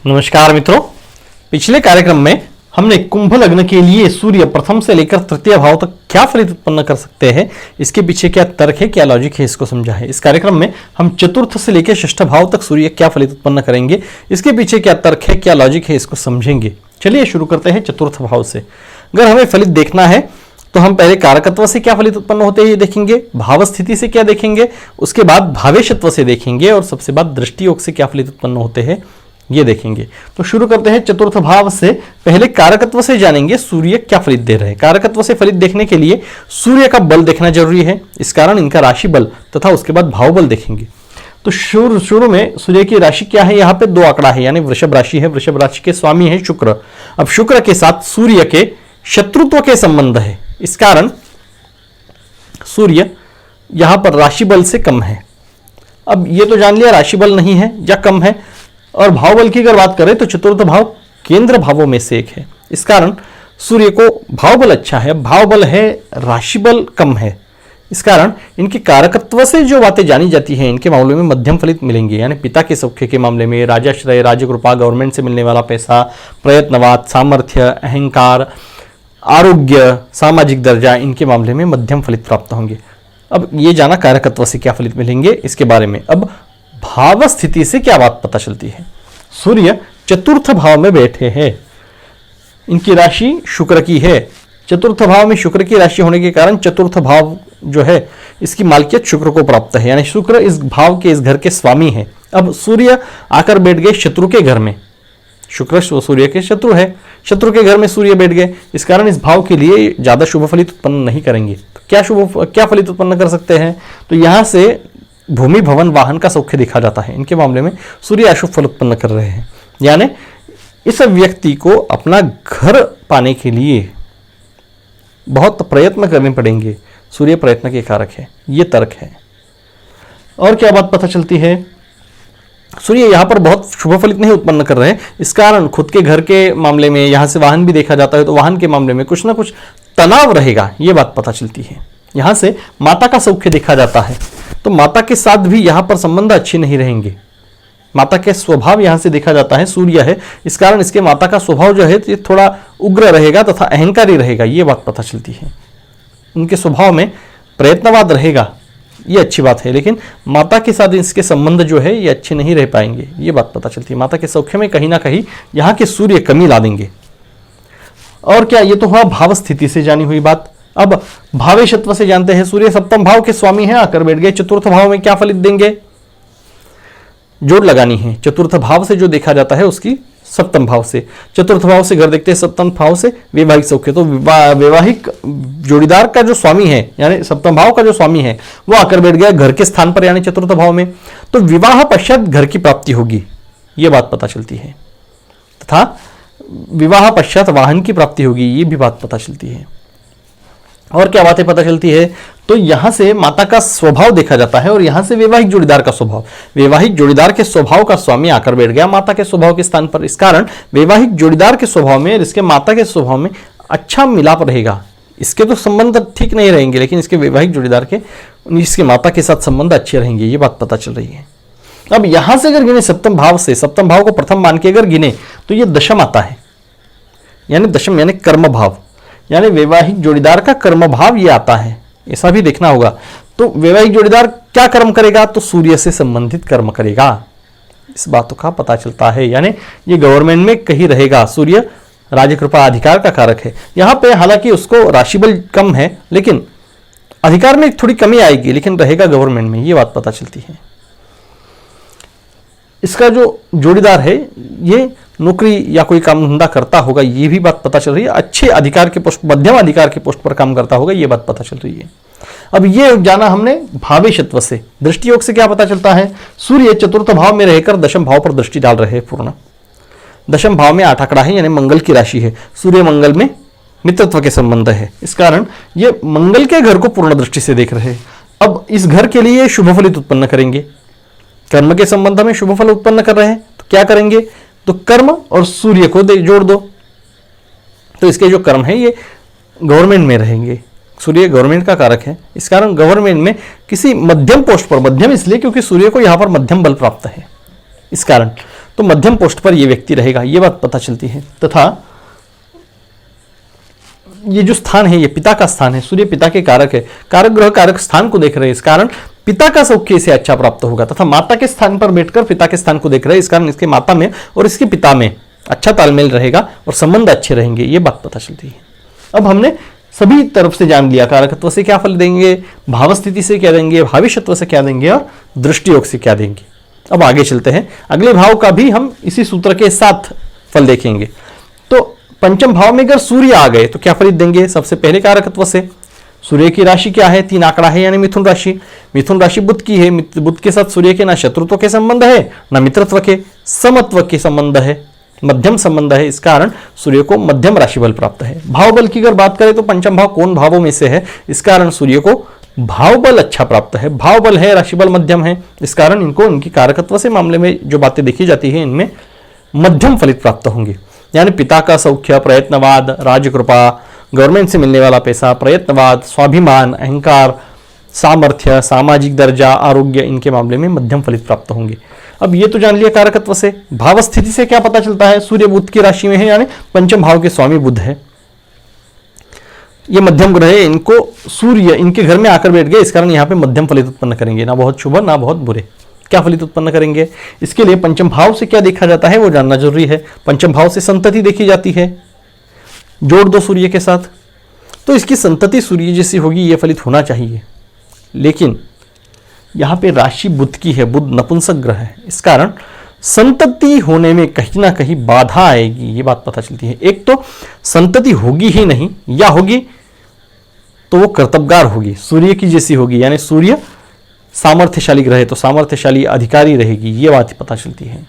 नमस्कार मित्रों, पिछले कार्यक्रम में हमने कुंभ लग्न के लिए सूर्य प्रथम से लेकर तृतीय भाव तक क्या फलित उत्पन्न कर सकते हैं, इसके पीछे क्या तर्क है, क्या लॉजिक है, इसको समझा है। इस कार्यक्रम में हम चतुर्थ से लेकर षष्ठ भाव तक सूर्य क्या फलित उत्पन्न करेंगे, इसके पीछे क्या तर्क है, क्या लॉजिक है, इसको समझेंगे। चलिए शुरू करते हैं चतुर्थ भाव से। अगर हमें फलित देखना है तो हम पहले कारकत्व से क्या फलित उत्पन्न होते हैं ये देखेंगे, भाव स्थिति से क्या देखेंगे, उसके बाद भावेशत्व से देखेंगे और सबसे बाद दृष्टि योग से क्या फलित उत्पन्न होते हैं ये देखेंगे। तो शुरू करते हैं चतुर्थ भाव से। पहले कारकत्व से जानेंगे सूर्य क्या फलित दे रहे हैं। कारकत्व से फलित देखने के लिए सूर्य का बल देखना जरूरी है, इस कारण इनका राशि बल तथा उसके बाद भाव बल देखेंगे। तो शुरू में सूर्य की राशि क्या है, यहाँ पे दो आंकड़ा है, यानी वृषभ राशि है। वृषभ राशि के स्वामी है शुक्र। अब शुक्र के साथ सूर्य के शत्रुत्व के संबंध है, इस कारण सूर्य यहां पर राशि बल से कम है। अब ये तो जान लिया राशि बल नहीं है या कम है। और भाव बल की अगर बात करें तो चतुर्थ भाव केंद्र भावों में से एक है, इस कारण सूर्य को भाव बल अच्छा है, भाव बल है, राशि बल कम है। इस कारण इनके कारकत्व से जो बातें जानी जाती हैं इनके मामले में मध्यम फलित मिलेंगे, यानी पिता के सौख्य के मामले में राजाश्रय, राजकृपा, गवर्नमेंट से मिलने वाला पैसा, प्रयत्नवाद, सामर्थ्य, अहंकार, आरोग्य, सामाजिक दर्जा, इनके मामले में मध्यम फलित प्राप्त होंगे। अब ये जाना कारकत्व से क्या फलित मिलेंगे इसके बारे में। अब भाव स्थिति से क्या बात पता चलती है। सूर्य चतुर्थ भाव में बैठे हैं, इनकी राशि शुक्र की है। चतुर्थ भाव में शुक्र की राशि होने के कारण चतुर्थ भाव जो है इसकी मालकियत शुक्र को प्राप्त है, यानी शुक्र इस भाव के, इस घर के स्वामी है। अब सूर्य आकर बैठ गए शत्रु के घर में, शुक्र सूर्य के शत्रु है, शत्रु के घर में सूर्य बैठ गए, इस कारण इस भाव के लिए ज्यादा शुभ फलित उत्पन्न नहीं करेंगे। तो क्या फलित उत्पन्न कर सकते हैं, तो यहां से भूमि, भवन, वाहन का सौख्य देखा जाता है। इनके मामले में सूर्य अशुभ फल उत्पन्न कर रहे हैं, यानी इस व्यक्ति को अपना घर पाने के लिए बहुत प्रयत्न करने पड़ेंगे। सूर्य प्रयत्न के कारक है, ये तर्क है। और क्या बात पता चलती है, सूर्य यहाँ पर बहुत शुभ फलित नहीं उत्पन्न कर रहे हैं, इस कारण खुद के घर के मामले में, यहाँ से वाहन भी देखा जाता है तो वाहन के मामले में कुछ ना कुछ तनाव रहेगा, ये बात पता चलती है। यहाँ से माता का सौख्य देखा जाता है, तो माता के साथ भी यहाँ पर संबंध अच्छे नहीं रहेंगे। माता के स्वभाव यहाँ से देखा जाता है, सूर्य है, इस कारण इसके माता का स्वभाव जो है ये थोड़ा उग्र रहेगा तथा अहंकारी रहेगा, ये बात पता चलती है। उनके स्वभाव में प्रयत्नवाद रहेगा, ये अच्छी बात है, लेकिन माता के साथ इसके संबंध जो है ये अच्छे नहीं रह पाएंगे, ये बात पता चलती है। माता के सौख्य में कहीं ना कहीं यहाँ के सूर्य कमी ला देंगे। और क्या, ये तो हुआ भाव स्थिति से जानी हुई बात। अब भावेशत्व से जानते हैं, सूर्य सप्तम भाव के स्वामी हैं, आकर बैठ गए चतुर्थ भाव में, क्या फलित देंगे, जोड़ लगानी है। चतुर्थ भाव से जो देखा जाता है उसकी सप्तम भाव से, चतुर्थ भाव से घर देखते हैं, सप्तम भाव से वैवाहिक सौख्य। तो वैवाहिक जोड़ीदार का जो स्वामी है, यानी सप्तम भाव का जो स्वामी है वो आकर बैठ गया घर के स्थान पर, यानी चतुर्थ भाव में, तो विवाह पश्चात घर की प्राप्ति होगी, ये बात पता चलती है, तथा विवाह पश्चात वाहन की प्राप्ति होगी, ये भी बात पता चलती है। और क्या बातें पता चलती है, तो यहां से माता का स्वभाव देखा जाता है और यहां से वैवाहिक जोड़ीदार का स्वभाव। वैवाहिक जोड़ीदार के स्वभाव का स्वामी आकर बैठ गया माता के स्वभाव के स्थान पर, इस कारण वैवाहिक जोड़ीदार के स्वभाव में और इसके माता के स्वभाव में अच्छा मिलाप रहेगा। इसके तो संबंध ठीक नहीं रहेंगे, लेकिन इसके वैवाहिक जोड़ीदार के, इसके माता के साथ संबंध अच्छे रहेंगे, ये बात पता चल रही है। अब यहां से अगर गिने सप्तम भाव से, सप्तम भाव को प्रथम मान के अगर गिने तो ये दशम आता है, यानी दशम यानी कर्म भाव, यानी वैवाहिक जोड़ीदार का कर्म भाव ये आता है, ऐसा भी देखना होगा। तो वैवाहिक जोड़ीदार क्या कर्म करेगा, तो सूर्य से संबंधित कर्म करेगा, इस बातों का पता चलता है, यानी ये गवर्नमेंट में कहीं रहेगा। सूर्य राजकृपा अधिकार का कारक है, यहाँ पे हालांकि उसको राशिबल कम है, लेकिन अधिकार में थोड़ी कमी आएगी, लेकिन रहेगा गवर्नमेंट में, ये बात पता चलती है। इसका जो जोड़ीदार है ये नौकरी या कोई काम धंधा करता होगा, ये भी बात पता चल रही है। अच्छे अधिकार के पोस्ट, मध्यम अधिकार के पोस्ट पर काम करता होगा, ये बात पता चल रही है। अब ये जाना हमने भावेशत्व से। दृष्टि योग से क्या पता चलता है, सूर्य चतुर्थ भाव में रहकर दशम भाव पर दृष्टि डाल रहे हैं पूर्ण। दशम भाव में 8 आंकड़ा है, यानी मंगल की राशि है, सूर्य मंगल में मित्रत्व के संबंध है, इस कारण ये मंगल के घर को पूर्ण दृष्टि से देख रहे हैं। अब इस घर के लिए शुभ फलित उत्पन्न करेंगे, कर्म के संबंध में शुभ फल उत्पन्न कर रहे हैं, तो क्या करेंगे, तो कर्म और सूर्य को जोड़ दो, तो इसके जो कर्म है ये गवर्नमेंट में रहेंगे। सूर्य गवर्नमेंट का कारक है, इस कारण गवर्नमेंट में किसी मध्यम पोस्ट पर, मध्यम इसलिए क्योंकि सूर्य को यहां पर मध्यम बल प्राप्त है, इस कारण तो मध्यम पोस्ट पर यह व्यक्ति रहेगा, ये बात पता चलती है। तथा ये जो स्थान है ये पिता का स्थान है, सूर्य पिता के कारक है, कारक ग्रह कारक स्थान को देख रहे हैं, इस कारण पिता का सौख्य इसे अच्छा प्राप्त होगा। तथा माता के स्थान पर बैठकर पिता के स्थान को देख रहे हैं, इस कारण इसके माता में और इसके पिता में अच्छा तालमेल रहेगा और संबंध अच्छे रहेंगे, ये बात पता चलती है। अब हमने सभी तरफ से जान लिया, कारकत्व से क्या फल देंगे, भाव स्थिति से क्या देंगे, भाविष्यत्व से क्या देंगे और दृष्टि योग से क्या देंगे। अब आगे चलते हैं, अगले भाव का भी हम इसी सूत्र के साथ फल देखेंगे। तो पंचम भाव में अगर सूर्य आ गए तो क्या फलित देंगे, सबसे पहले कारकत्व से सूर्य की राशि क्या है, 3 आंकड़ा है यानी मिथुन राशि। मिथुन राशि बुध की है, बुध के साथ सूर्य के ना शत्रुत्व के संबंध है ना मित्रत्व के, समत्व के संबंध है, मध्यम संबंध है, इस कारण सूर्य को मध्यम राशि बल प्राप्त है। भाव बल की अगर बात करें तो पंचम भाव कौन भावों में से है, इस कारण सूर्य को भाव बल अच्छा प्राप्त है। भाव बल है, राशि बल मध्यम है, इस कारण इनको इनकी कारकत्व से मामले में जो बातें देखी जाती है इनमें मध्यम फलित प्राप्त होंगे। यानी पिता का सौख्य, प्रयत्नवाद, राजकृपा, गवर्नमेंट से मिलने वाला पैसा, प्रयत्नवाद, स्वाभिमान, अहंकार, सामर्थ्य, सामाजिक दर्जा, आरोग्य, इनके मामले में मध्यम फलित प्राप्त होंगे। अब ये तो जान लिया कारकत्व से। भाव स्थिति से क्या पता चलता है, सूर्य बुध की राशि में है यानी पंचम भाव के स्वामी बुध है, ये मध्यम ग्रह है, इनको सूर्य इनके घर में आकर बैठ गए, इस कारण यहाँ पे मध्यम फलित उत्पन्न करेंगे, ना बहुत शुभ ना बहुत बुरे। क्या फलित उत्पन्न करेंगे, इसके लिए पंचम भाव से क्या देखा जाता है वो जानना जरूरी है। पंचम भाव से संतति देखी जाती है, जोड़ दो सूर्य के साथ, तो इसकी संतति सूर्य जैसी होगी, ये फलित होना चाहिए। लेकिन यहाँ पे राशि बुध की है, बुध नपुंसक ग्रह है, इस कारण संतति होने में कहीं ना कहीं बाधा आएगी, ये बात पता चलती है। एक तो संतति होगी ही नहीं, या होगी तो वो कर्तव्यगार होगी, सूर्य की जैसी होगी, यानी सूर्य सामर्थ्यशाली ग्रह है तो सामर्थ्यशाली अधिकारी रहेगी, ये बात पता चलती है।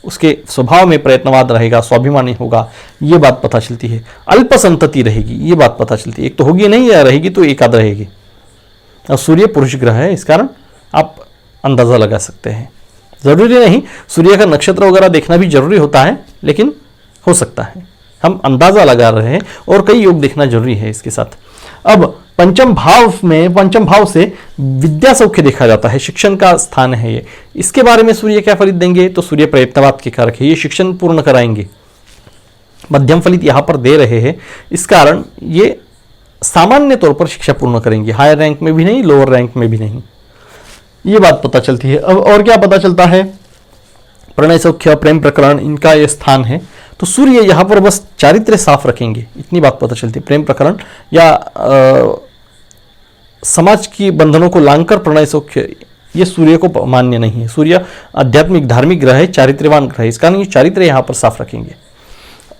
उसके स्वभाव में प्रयत्नवाद रहेगा, स्वाभिमानी होगा, ये बात पता चलती है। अल्प संतति रहेगी, ये बात पता चलती है। एक तो होगी नहीं या रहेगी तो एक आध रहेगी। और सूर्य पुरुष ग्रह है, इस कारण आप अंदाजा लगा सकते हैं। जरूरी नहीं सूर्य का नक्षत्र वगैरह देखना भी जरूरी होता है, लेकिन हो सकता है, हम अंदाजा लगा रहे हैं और कई योग देखना जरूरी है इसके साथ। अब पंचम भाव में, पंचम भाव से विद्या सौख्य देखा जाता है, शिक्षण का स्थान है ये। इसके बारे में सूर्य क्या फलित देंगे, तो सूर्य प्रयत्नवाद के कारक है, ये शिक्षण पूर्ण कराएंगे, मध्यम फलित यहां पर दे रहे हैं, इस कारण ये सामान्य तौर पर शिक्षा पूर्ण करेंगे, हायर रैंक में भी नहीं, लोअर रैंक में भी नहीं, ये बात पता चलती है। अब और क्या पता चलता है, प्रणय सौख्य, प्रेम प्रकरण, इनका ये स्थान है, तो सूर्य यहां पर बस चारित्र्य साफ रखेंगे, इतनी बात पता चलती है। प्रेम प्रकरण या समाज की बंधनों को लांघकर प्रणय सौख्य, ये सूर्य को मान्य नहीं है। सूर्य आध्यात्मिक धार्मिक ग्रह है, चारित्र्यवान ग्रह है, इस कारण ये चारित्र्य यहां पर साफ रखेंगे।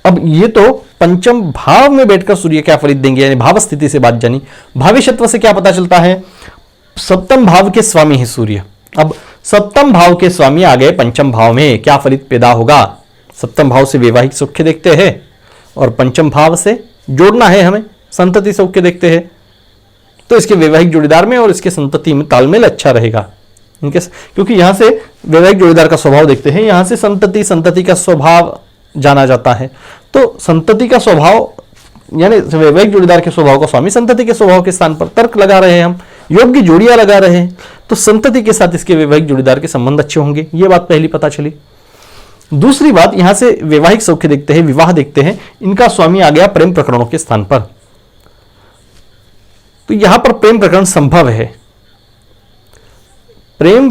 अब ये तो पंचम भाव में बैठकर सूर्य क्या फलित देंगे, यानी भाव स्थिति से बात जानी। भाविष्यत्व से क्या पता चलता है, सप्तम भाव के स्वामी है सूर्य। अब सप्तम भाव के स्वामी आ गए पंचम भाव में, क्या फलित पैदा होगा, सप्तम भाव से वैवाहिक सौख्य देखते हैं और पंचम भाव से जोड़ना है हमें, संतति सौख्य देखते हैं, तो इसके वैवाहिक जोड़ीदार में और इसके संतति में तालमेल अच्छा रहेगा इनके, क्योंकि यहां से वैवाहिक जोड़ीदार का स्वभाव देखते हैं, यहां से संतति का स्वभाव जाना जाता है। तो संतति का स्वभाव यानी वैवाहिक जोड़ीदार के स्वभाव का स्वामी संतति के स्वभाव के स्थान पर तर्क लगा रहे हैं, हम योग्य जोड़ियां लगा रहे हैं, तो संतति के साथ इसके वैवाहिक जोड़ीदार के संबंध अच्छे होंगे, ये बात पहली पता चली। दूसरी बात, यहां से वैवाहिक सौख्य देखते हैं, विवाह देखते हैं, इनका स्वामी आ गया प्रेम प्रकरणों के स्थान पर, तो यहां पर प्रेम प्रकरण संभव है, प्रेम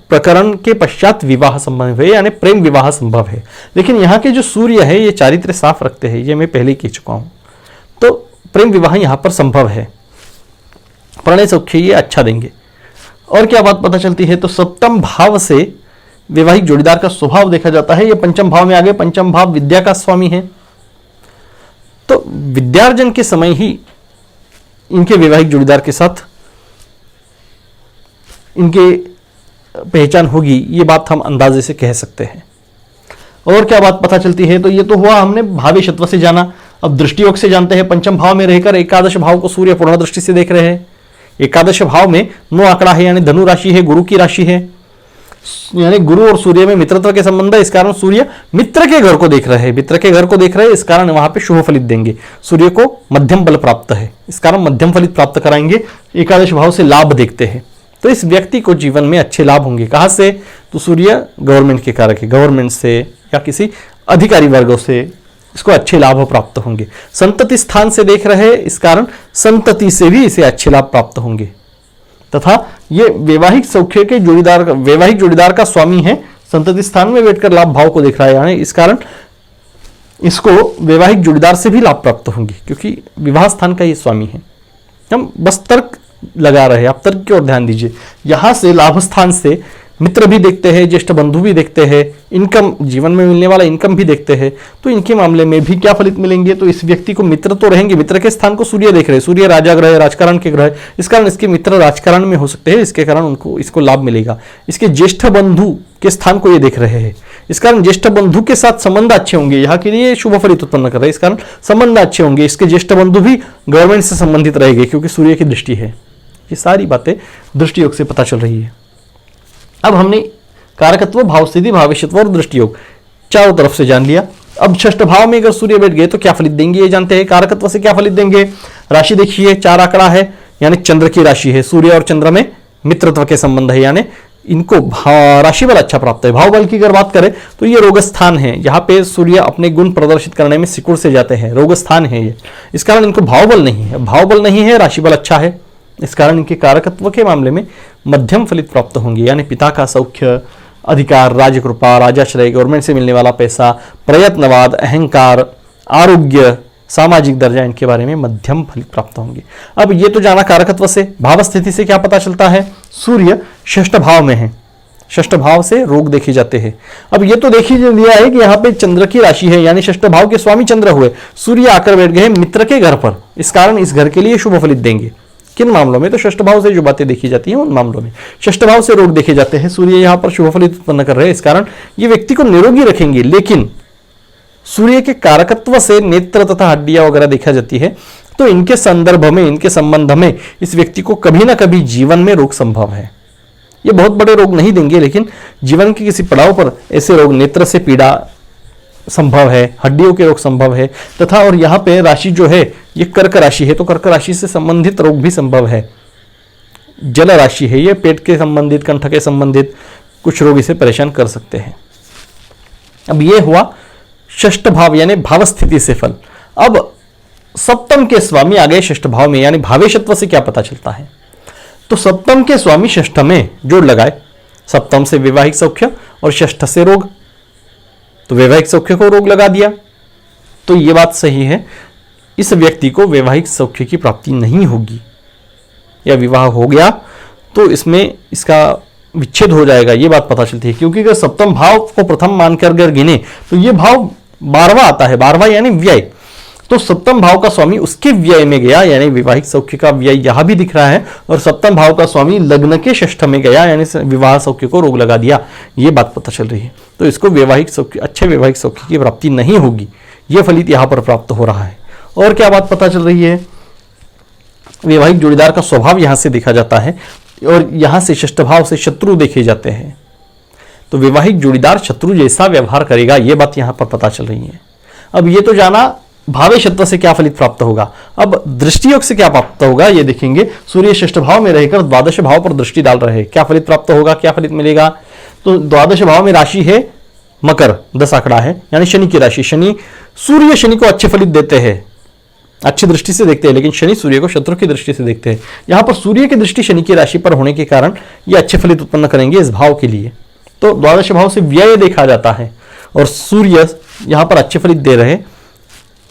प्रकरण के पश्चात विवाह संभव है, यानी प्रेम विवाह संभव है। लेकिन यहां के जो सूर्य है ये चारित्र्य साफ रखते हैं, ये मैं पहले ही कह चुका हूं, तो प्रेम विवाह यहां पर संभव है, प्रणय सौख्य ये अच्छा देंगे। और क्या बात पता चलती है, तो सप्तम भाव से वैवाहिक जोड़ीदार का स्वभाव देखा जाता है, ये पंचम भाव में आ गए, पंचम भाव विद्या का स्वामी है, तो विद्यार्जन के समय ही इनके वैवाहिक जोड़ीदार के साथ इनके पहचान होगी, ये बात हम अंदाजे से कह सकते हैं। और क्या बात पता चलती है, तो ये तो हुआ हमने भाविष्यत्व से जाना। अब दृष्टि योग से जानते हैं, पंचम भाव में रहकर एकादश भाव को सूर्य पूर्ण दृष्टि से देख रहे हैं। एकादश भाव में 9 आंकड़ा है, यानी धनु राशि है, गुरु की राशि है, यानी गुरु और सूर्य में मित्रत्व के संबंध है, इस कारण सूर्य मित्र के घर को देख रहे हैं, मित्र के घर को देख रहे हैं, इस कारण वहां पे शुभ फलित देंगे। सूर्य को मध्यम बल प्राप्त है, इस कारण मध्यम फलित प्राप्त कराएंगे। एकादश भाव से लाभ देखते हैं, तो इस व्यक्ति को जीवन में अच्छे लाभ होंगे। कहाँ से? तो सूर्य गवर्नमेंट के कारक है, गवर्नमेंट से या किसी अधिकारी वर्गों से इसको अच्छे लाभ प्राप्त होंगे। संतति स्थान से देख रहे हैं, इस कारण संतति से भी इसे अच्छे लाभ प्राप्त होंगे। तथा ये वैवाहिक सौख्य के जोड़ीदार, वैवाहिक जोड़ीदार का स्वामी है, संतति स्थान में बैठकर लाभ भाव को देख रहा है, यानी इस कारण इसको वैवाहिक जोड़ीदार से भी लाभ प्राप्त होंगे, क्योंकि विवाह स्थान का ये स्वामी है। हम बस तर्क लगा रहे हैं, आप तर्क की ओर ध्यान दीजिए। यहां से लाभ स्थान से मित्र भी देखते हैं, ज्येष्ठ बंधु भी देखते हैं, इनकम, जीवन में मिलने वाला इनकम भी देखते हैं। तो इनके मामले में भी क्या फलित मिलेंगे? तो इस व्यक्ति को मित्र तो रहेंगे, मित्र के स्थान को सूर्य देख रहे हैं, सूर्य राजा ग्रह है, राजकारण के ग्रह है, इस कारण इसके मित्र राजकारण में हो सकते हैं, इसके कारण उनको इसको लाभ मिलेगा। इसके ज्येष्ठ बंधु के स्थान को ये देख रहे हैं, इस कारण ज्येष्ठ बंधु के साथ संबंध अच्छे होंगे, यहाँ के लिए शुभ फलित उत्पन्न कर रहे हैं, इस कारण संबंध अच्छे होंगे। इसके ज्येष्ठ बंधु भी गवर्नमेंट से संबंधित रहेंगे, क्योंकि सूर्य की दृष्टि है। ये सारी बातें दृष्टि योग से पता चल रही है। अब हमने कारकत्व, भाव स्थिति, भावेशत्व और दृष्टि योग चारों तरफ से जान लिया। अब षष्ठ भाव में अगर सूर्य बैठ गए तो क्या फलित देंगे ये जानते हैं। कारकत्व से क्या फलित देंगे? राशि देखिए, 4 आंकड़ा है, यानी चंद्र की राशि है। सूर्य और चंद्र में मित्रत्व के संबंध है, यानी इनको राशि बल अच्छा प्राप्त है। भाव बल की अगर बात करें तो ये रोग स्थान है, यहाँ पे सूर्य अपने गुण प्रदर्शित करने में सिकुड़ से जाते हैं, रोग स्थान है ये, इस कारण इनको भाव बल नहीं है। भाव बल नहीं है, राशि बल अच्छा है, इस कारण इनके कारकत्व के मामले में मध्यम फलित प्राप्त होंगे, यानी पिता का सौख्य, अधिकार, राजकृपा, राजाश्रय, गवर्नमेंट से मिलने वाला पैसा, प्रयत्नवाद, अहंकार, आरोग्य, सामाजिक दर्जा, इनके बारे में मध्यम फलित प्राप्त होंगे। अब ये तो जाना कारकत्व से। भाव स्थिति से क्या पता चलता है? सूर्य षष्ठ भाव में है, षष्ठ भाव से रोग देखे जाते हैं। अब ये तो देख ही लिया है कि यहाँ पे चंद्र की राशि है, यानी षष्ठ भाव के स्वामी चंद्र हुए, सूर्य आकर बैठ गए मित्र के घर पर, इस कारण इस घर के लिए शुभ फलित देंगे। किन मामलों में? तो षष्ठ भाव से जो बातें देखी जाती हैं उन मामलों में। षष्ठ भाव से रोग देखे जाते हैं, सूर्य यहाँ पर शुभ फलित उत्पन्न कर रहे हैं, इस कारण ये व्यक्ति को निरोगी रखेंगे। लेकिन सूर्य के कारकत्व से नेत्र तथा हड्डियां वगैरह देखा जाती है, तो इनके संदर्भ में, इनके संबंध में इस व्यक्ति को कभी ना कभी जीवन में रोग संभव है। ये बहुत बड़े रोग नहीं देंगे, लेकिन जीवन के किसी पड़ाव पर ऐसे रोग, नेत्र से पीड़ा संभव है, हड्डियों के रोग संभव है। तथा और यहाँ पे राशि जो है ये कर्क राशि है, तो कर्क राशि से संबंधित रोग भी संभव है। जल राशि है ये, पेट के संबंधित, कंठ के संबंधित कुछ रोग इसे परेशान कर सकते हैं। अब ये हुआ षष्ठ भाव यानी भाव स्थिति से फल। अब सप्तम के स्वामी आ गए षष्ठ भाव में, यानी भावेशत्व से क्या पता चलता है? तो सप्तम के स्वामी षष्ठ में जोड़ लगाए, सप्तम से वैवाहिक सौख्य और षष्ठ से रोग, तो वैवाहिक सौख्य को रोग लगा दिया। तो यह बात सही है, इस व्यक्ति को वैवाहिक सौख्य की प्राप्ति नहीं होगी, या विवाह हो गया तो इसमें इसका विच्छेद हो जाएगा, ये बात पता चलती है। क्योंकि अगर सप्तम भाव को प्रथम मानकर अगर गिने तो ये भाव 12वां आता है, 12वां यानी व्यय, तो सप्तम भाव का स्वामी उसके व्यय में गया, यानी वैवाहिक सौख्य का व्यय यहां भी दिख रहा है, और सप्तम भाव का स्वामी लग्न के षष्ठ में गया, यानी विवाह सौख्य को रोग लगा दिया, ये बात पता चल रही है। तो इसको वैवाहिक सौख्य, अच्छे वैवाहिक सौख्य की प्राप्ति नहीं होगी, यह फलित यहां पर प्राप्त हो रहा है। और क्या बात पता चल रही है? वैवाहिक जोड़ीदार का स्वभाव यहां से देखा जाता है, और यहां से षष्ठ भाव से शत्रु देखे जाते हैं, तो वैवाहिक जोड़ीदार शत्रु जैसा व्यवहार करेगा, यह बात यहां पर पता चल रही है। अब ये तो जाना भावेशत्व से क्या फलित प्राप्त होगा। अब दृष्टि योग से क्या प्राप्त होगा ये देखेंगे। सूर्य षष्ठ भाव में रहकर द्वादश भाव पर दृष्टि डाल रहे हैं, क्या फलित प्राप्त होगा, क्या फलित मिलेगा? तो द्वादश भाव में राशि है मकर, 10 आंकड़ा है, यानी शनि की राशि। शनि, सूर्य शनि को अच्छे फलित देते हैं, अच्छी दृष्टि से देखते हैं, लेकिन शनि सूर्य को शत्रु की दृष्टि से देखते हैं। यहां पर सूर्य की दृष्टि शनि की राशि पर होने के कारण ये अच्छे फलित उत्पन्न करेंगे इस भाव के लिए। तो द्वादश भाव से व्यय देखा जाता है, और सूर्य यहां पर अच्छे फलित दे रहे,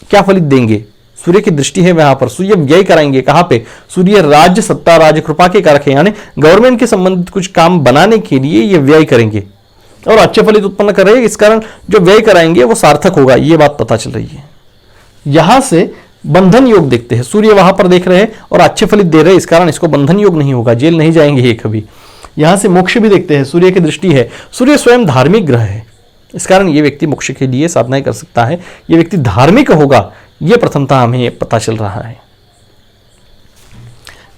क्या फलित देंगे? सूर्य की दृष्टि है वहां पर, सूर्य व्यय कराएंगे। कहां पे? सूर्य राज्य सत्ता, राजकृपा के कारक है, यानी गवर्नमेंट के संबंधित कुछ काम बनाने के लिए ये व्यय करेंगे और अच्छे फलित उत्पन्न कर रहे हैं, इस कारण जो व्यय कराएंगे वो सार्थक होगा, ये बात पता चल रही है। यहां से बंधन योग देखते हैं, सूर्य वहां पर देख रहे हैं और अच्छे फलित दे रहे हैं, इस कारण इसको बंधन योग नहीं होगा, जेल नहीं जाएंगे ये कभी। यहां से मोक्ष भी देखते हैं, सूर्य की दृष्टि है, सूर्य स्वयं धार्मिक ग्रह है, इस कारण ये व्यक्ति मोक्ष के लिए साधनाएं कर सकता है, ये व्यक्ति धार्मिक होगा, ये प्रथमतः हमें पता चल रहा है।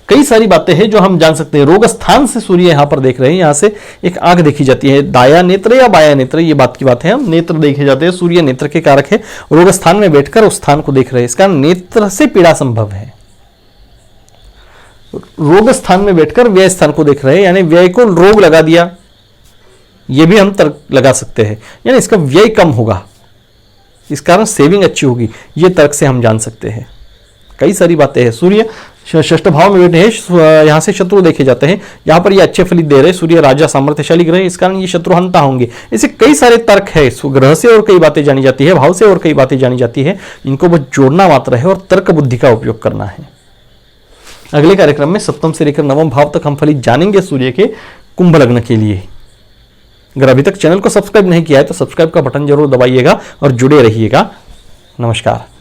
कई सारी बातें हैं जो हम जान सकते हैं। रोग स्थान से सूर्य यहां पर देख रहे हैं, यहां से एक आंख देखी जाती है, दाया नेत्र या बाया नेत्र, ये बात की बात है, हम नेत्र देखे जाते हैं, सूर्य नेत्र के कारक है, रोग स्थान में बैठकर उस स्थान को देख रहे हैं, इस कारण नेत्र से पीड़ा संभव है। रोग स्थान में बैठकर व्यय स्थान को देख रहे हैं, यानी व्यय को रोग लगा दिया, यह भी हम तर्क लगा सकते हैं, यानी इसका व्यय कम होगा, इस कारण सेविंग अच्छी होगी, यह तर्क से हम जान सकते हैं। कई सारी बातें हैं। सूर्य षष्ठ भाव में बैठे हैं, यहां से शत्रु देखे जाते हैं, यहां पर ये अच्छे फलित दे रहे, सूर्य राजा सामर्थ्यशाली ग्रह, इस कारण ये शत्रुहंता होंगे। ऐसे कई सारे तर्क है, ग्रह से और कई बातें जानी जाती है, भाव से और कई बातें जानी जाती है, इनको बस जोड़ना मात्र है और तर्क बुद्धि का उपयोग करना है। अगले कार्यक्रम में सप्तम से लेकर नवम भाव तक हम फलित जानेंगे सूर्य के कुंभ लग्न के लिए। अगर अभी तक चैनल को सब्सक्राइब नहीं किया है तो सब्सक्राइब का बटन जरूर दबाइएगा और जुड़े रहिएगा। नमस्कार।